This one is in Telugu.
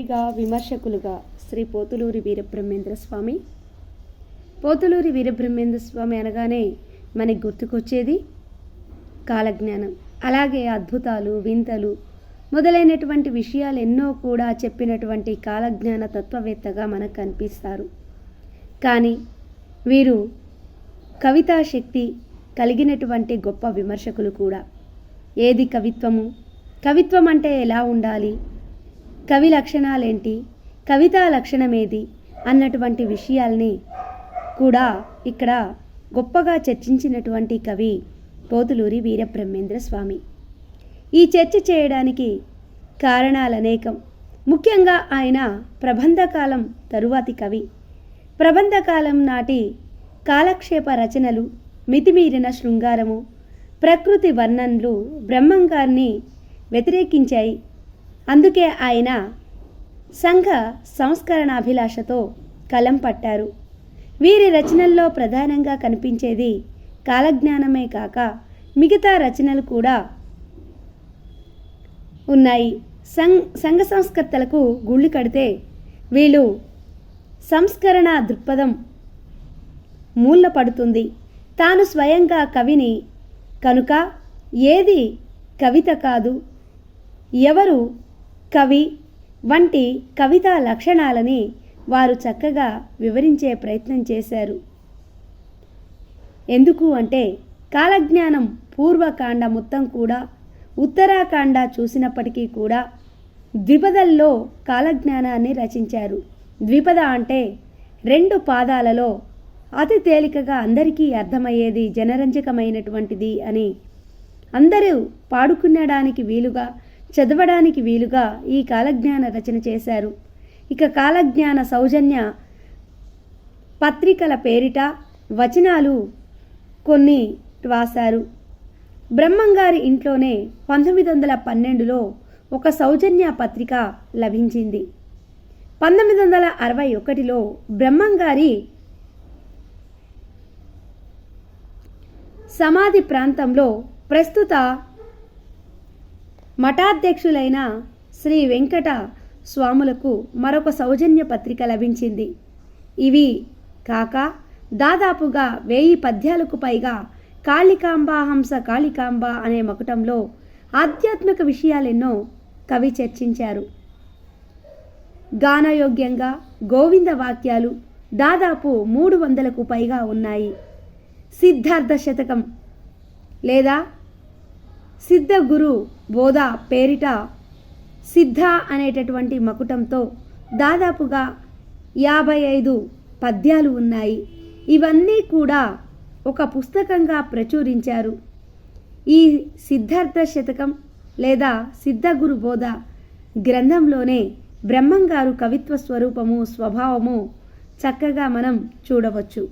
కవిగా విమర్శకులుగా శ్రీ పోతులూరి వీరబ్రహ్మేంద్ర స్వామి. పోతులూరి వీరబ్రహ్మేంద్ర స్వామి అనగానే మనకి గుర్తుకొచ్చేది కాలజ్ఞానం, అలాగే అద్భుతాలు, వింతలు మొదలైనటువంటి విషయాలు ఎన్నో కూడా చెప్పినటువంటి కాలజ్ఞాన తత్వవేత్తగా మనకు కనిపిస్తారు. కానీ వీరు కవితా శక్తి కలిగినటువంటి గొప్ప విమర్శకులు కూడా. ఏది కవిత్వము, కవిత్వం అంటే ఎలా ఉండాలి, కవి లక్షణాలేంటి, కవితా లక్షణమేది అన్నటువంటి విషయాల్ని కూడా ఇక్కడ గొప్పగా చర్చించినటువంటి కవి పోతులూరి వీరబ్రహ్మేంద్ర స్వామి. ఈ చర్చ చేయడానికి కారణాలు అనేకం. ముఖ్యంగా ఆయన ప్రబంధకాలం తరువాతి కవి. ప్రబంధకాలం నాటి కాలక్షేప రచనలు, మితిమీరిన శృంగారము, ప్రకృతి వర్ణనలు బ్రహ్మంగారిని వ్యతిరేకించాయి. అందుకే ఆయన సంఘ సంస్కరణాభిలాషతో కలం పట్టారు. వీరి రచనల్లో ప్రధానంగా కనిపించేది కాలజ్ఞానమే కాక మిగతా రచనలు కూడా ఉన్నాయి. సంఘ సంస్కర్తలకు గుళ్ళు కడితే వీళ్ళు సంస్కరణ దృక్పథం మూల పడుతుంది. తాను స్వయంగా కవిని కనుక ఏది కవిత కాదు, ఎవరు కవి వంటి కవితా లక్షణాలని వారు చక్కగా వివరించే ప్రయత్నం చేశారు. ఎందుకు అంటే కాలజ్ఞానం పూర్వకాండ మొత్తం కూడా ఉత్తరాఖండ చూసినప్పటికీ కూడా ద్విపదల్లో కాలజ్ఞానాన్ని రచించారు. ద్విపద అంటే 2 పాదాలలో అతి తేలికగా అందరికీ అర్థమయ్యేది, జనరంజకమైనటువంటిది అని అందరూ పాడుకునడానికి వీలుగా, చదవడానికి వీలుగా ఈ కాలజ్ఞాన రచన చేశారు. ఇక కాలజ్ఞాన సౌజన్య పత్రికల పేరిట వచనాలు కొన్ని రాశారు. బ్రహ్మంగారి ఇంట్లోనే 1912లో ఒక సౌజన్య పత్రిక లభించింది. 1961లో బ్రహ్మంగారి సమాధి ప్రాంతంలో ప్రస్తుత మఠాధ్యక్షులైన శ్రీ వెంకట స్వాములకు మరొక సౌజన్య పత్రిక లభించింది. ఇవి కాక దాదాపుగా 1000 పద్యాలకు పైగా కాళికాంబాహంస కాళికాంబ అనే మకుటంలో ఆధ్యాత్మిక విషయాలెన్నో కవి చర్చించారు. గానయోగ్యంగా గోవింద వాక్యాలు దాదాపు 300కు పైగా ఉన్నాయి. సిద్ధార్థ శతకం లేదా సిద్ధ గురు బోధ పేరిట సిద్ధ అనేటటువంటి మకుటంతో దాదాపుగా 55 పద్యాలు ఉన్నాయి. ఇవన్నీ కూడా ఒక పుస్తకంగా ప్రచురించారు. ఈ సిద్ధార్థ శతకం లేదా సిద్ధ గురు బోధ గ్రంథంలోనే బ్రహ్మంగారు కవిత్వ స్వరూపము, స్వభావము చక్కగా మనం చూడవచ్చు.